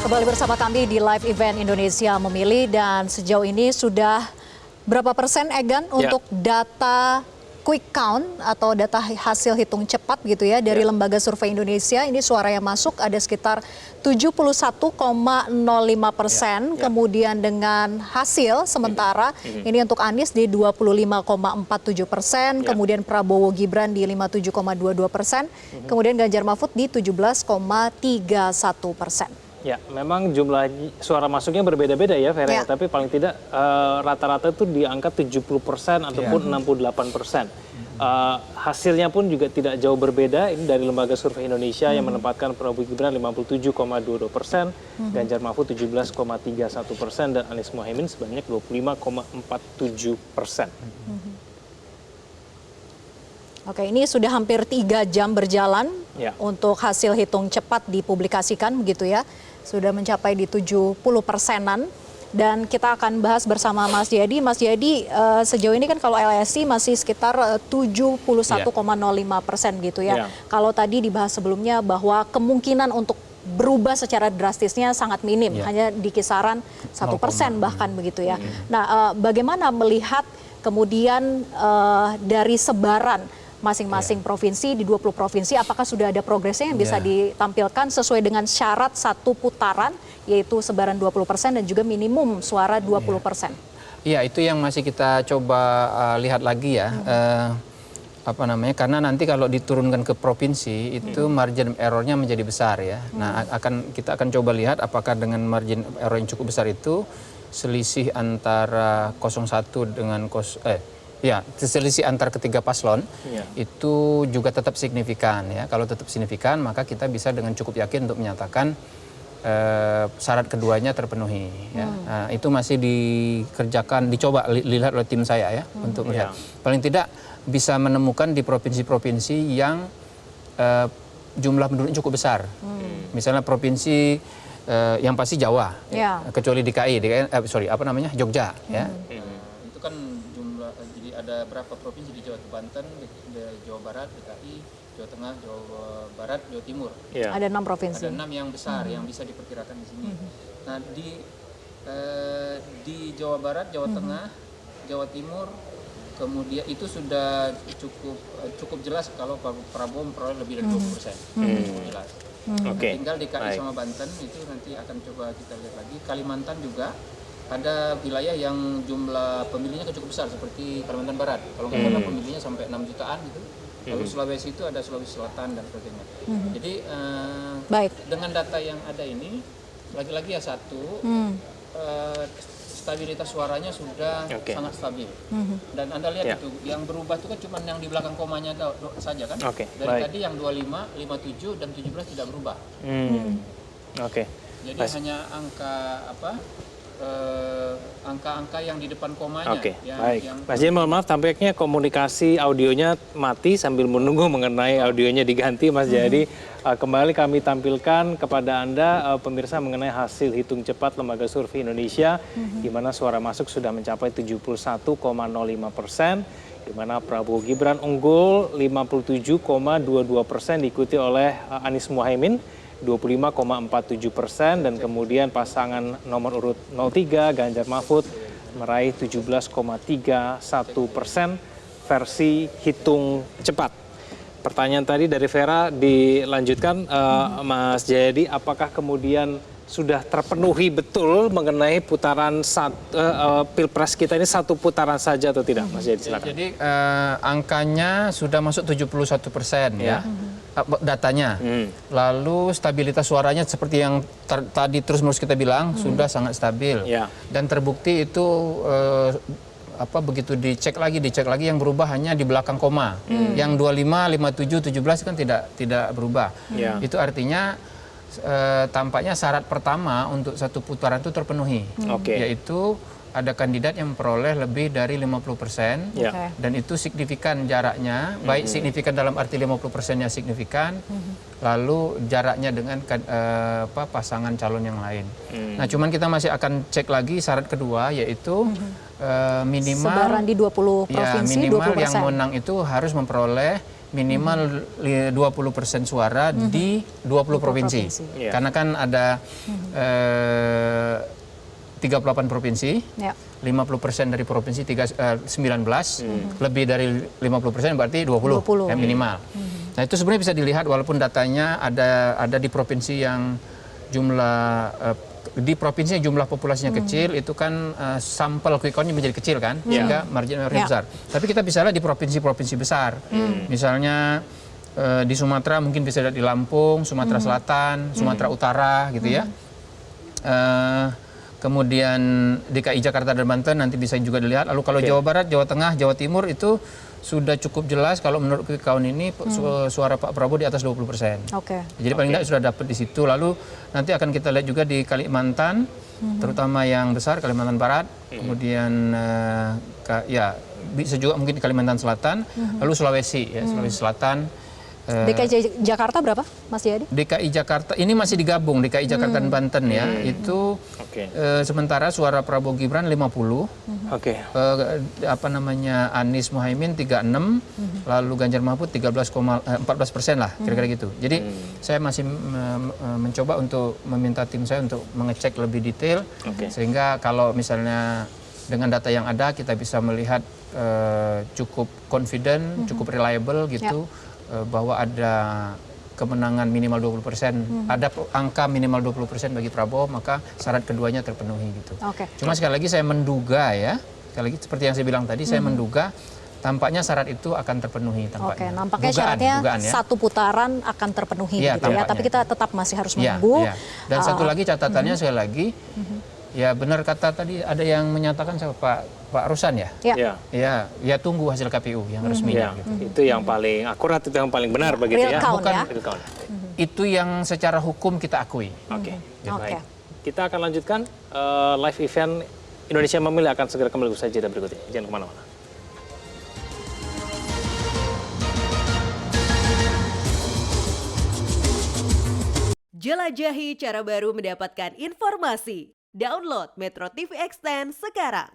Kembali bersama kami di live event Indonesia Memilih, dan sejauh ini sudah berapa persen, Egan, untuk data quick count atau data hasil hitung cepat gitu ya dari Lembaga Survei Indonesia. Ini suara yang masuk ada sekitar 71,05%. Kemudian dengan hasil sementara ini untuk Anies di 25,47%, kemudian Prabowo Gibran di 57,22%, kemudian Ganjar Mahfud di 17,31%. Ya, memang jumlah suara masuknya berbeda-beda ya, Vera. Tapi paling tidak rata-rata itu di angka 70% ataupun 68%. Hasilnya pun juga tidak jauh berbeda. Ini dari Lembaga Survei Indonesia yang menempatkan Prabowo Gibran 57,22%, Ganjar Mahfud 17,31%, dan Anies Mohaimin sebanyak 25,47%. Oke, ini sudah hampir 3 jam berjalan untuk hasil hitung cepat dipublikasikan begitu ya. Sudah mencapai di 70%-an. Dan kita akan bahas bersama Mas Jayadi. Mas Jayadi, sejauh ini kan kalau LSI masih sekitar 71,05% gitu ya. Kalau tadi dibahas sebelumnya bahwa kemungkinan untuk berubah secara drastisnya sangat minim, hanya di kisaran 1% bahkan begitu ya. Nah, bagaimana melihat kemudian dari sebaran masing-masing provinsi, di 20 provinsi, apakah sudah ada progresnya yang bisa ditampilkan sesuai dengan syarat satu putaran, yaitu sebaran 20% dan juga minimum suara 20%? Iya, itu yang masih kita coba lihat lagi ya. Karena nanti kalau diturunkan ke provinsi, itu margin errornya menjadi besar ya. Nah, kita akan coba lihat apakah dengan margin error yang cukup besar itu, selisih antara 01 dengan selisih antar ketiga paslon itu juga tetap signifikan ya. Kalau tetap signifikan, maka kita bisa dengan cukup yakin untuk menyatakan syarat keduanya terpenuhi. Ya. Nah, itu masih dikerjakan, dicoba dilihat oleh tim saya ya untuk melihat. Paling tidak bisa menemukan di provinsi-provinsi yang jumlah penduduknya cukup besar. Misalnya provinsi yang pasti Jawa, kecuali DKI, Jogja. Ya. Itu kan ada berapa provinsi di Jawa, Banten, di Jawa Barat, DKI, Jawa Tengah, Jawa Barat, Jawa Timur. Ada 6 provinsi. Ada 6 yang besar yang bisa diperkirakan di sini. Nah, di Jawa Barat, Jawa Tengah, Jawa Timur, kemudian itu sudah cukup jelas kalau Prabowo memperoleh lebih dari 20%. Cukup jelas. Tinggal DKI sama Banten itu nanti akan coba kita lihat lagi. Kalimantan juga ada wilayah yang jumlah pemilihnya cukup besar seperti Kalimantan Barat. Kalau nggak salah pemilihnya sampai 6 jutaan gitu. Lalu Sulawesi itu ada Sulawesi Selatan dan sebagainya. Jadi dengan data yang ada ini, lagi-lagi ya stabilitas suaranya sudah sangat stabil. Dan Anda lihat itu, yang berubah itu kan cuma yang di belakang komanya saja kan. Dari tadi yang 25, 57 dan 17 tidak berubah. Jadi hanya angka-angka yang di depan komanya. Mas Jen, mohon maaf, tampaknya komunikasi audionya mati sambil menunggu mengenai audionya diganti, Mas. Jadi kembali kami tampilkan kepada Anda pemirsa mengenai hasil hitung cepat Lembaga Survei Indonesia, di mana suara masuk sudah mencapai 71,05%, di mana Prabowo Gibran unggul 57,22%, diikuti oleh Anies Mohaimin 25,47%, dan kemudian pasangan nomor urut 03 Ganjar Mahfud meraih 17,31% versi hitung cepat. Pertanyaan tadi dari Vera dilanjutkan, Mas Jayadi, apakah kemudian sudah terpenuhi betul mengenai putaran Pilpres kita ini satu putaran saja atau tidak, Mas Jayadi? Silakan. Jadi angkanya sudah masuk 71% ya. Datanya. Lalu stabilitas suaranya seperti yang tadi terus-menerus kita bilang sudah sangat stabil. Dan terbukti itu begitu dicek lagi yang berubah hanya di belakang koma. Yang 25, 57, 17 kan tidak berubah. Itu artinya tampaknya syarat pertama untuk satu putaran itu terpenuhi. Yaitu ada kandidat yang memperoleh lebih dari 50%, dan itu signifikan jaraknya, baik signifikan dalam arti 50%-nya signifikan, lalu jaraknya dengan pasangan calon yang lain. Nah, cuman kita masih akan cek lagi syarat kedua, yaitu minimal sebaran di 20 provinsi, minimal 20%. Yang menang itu harus memperoleh minimal 20% suara di 20 provinsi. Iya. Karena kan ada 38 provinsi, 50% dari provinsi 19, lebih dari 50% berarti 20, ya, minimal. Nah itu sebenarnya bisa dilihat walaupun datanya ada di provinsi yang jumlah populasinya kecil, itu kan sampel quick count-nya menjadi kecil kan, sehingga margin error-nya besar. Tapi kita bisa lihat di provinsi-provinsi besar, misalnya di Sumatera mungkin bisa lihat di Lampung, Sumatera Selatan, Sumatera Utara gitu ya. Kemudian DKI Jakarta dan Banten nanti bisa juga dilihat. Lalu kalau Jawa Barat, Jawa Tengah, Jawa Timur itu sudah cukup jelas kalau menurut quick count ini suara Pak Prabowo di atas 20%. Jadi paling tidak sudah dapat di situ. Lalu nanti akan kita lihat juga di Kalimantan, terutama yang besar Kalimantan Barat, kemudian ya bisa juga mungkin di Kalimantan Selatan, lalu Sulawesi ya, Sulawesi Selatan. DKI Jakarta berapa, Mas Jayadi? DKI Jakarta ini masih digabung DKI Jakarta dan Banten ya. Itu sementara suara Prabowo Gibran 50. Anies Muhaimin 36, lalu Ganjar Mahfud 14% lah kira-kira gitu. Jadi saya masih mencoba untuk meminta tim saya untuk mengecek lebih detail sehingga kalau misalnya dengan data yang ada kita bisa melihat cukup confident, cukup reliable gitu. Bahwa ada kemenangan minimal 20%, ada angka minimal 20% bagi Prabowo, maka syarat keduanya terpenuhi gitu. Cuma sekali lagi saya menduga ya, sekali lagi seperti yang saya bilang tadi, saya menduga tampaknya syarat itu akan terpenuhi tampaknya. Nampaknya syaratnya satu putaran akan terpenuhi gitu ya, tapi kita tetap masih harus menunggu. Dan satu lagi catatannya sekali lagi, ya benar kata tadi ada yang menyatakan sama Pak Rusan ya? Ya tunggu hasil KPU yang resminya. Gitu. Itu yang paling akurat, itu yang paling benar begitu ya? Bukan real count. Itu yang secara hukum kita akui. Baik. Kita akan lanjutkan live event Indonesia Memilih akan segera kembali usai jeda berikut ini. Jangan kemana-mana. Jelajahi cara baru mendapatkan informasi. Download Metro TV Extend sekarang.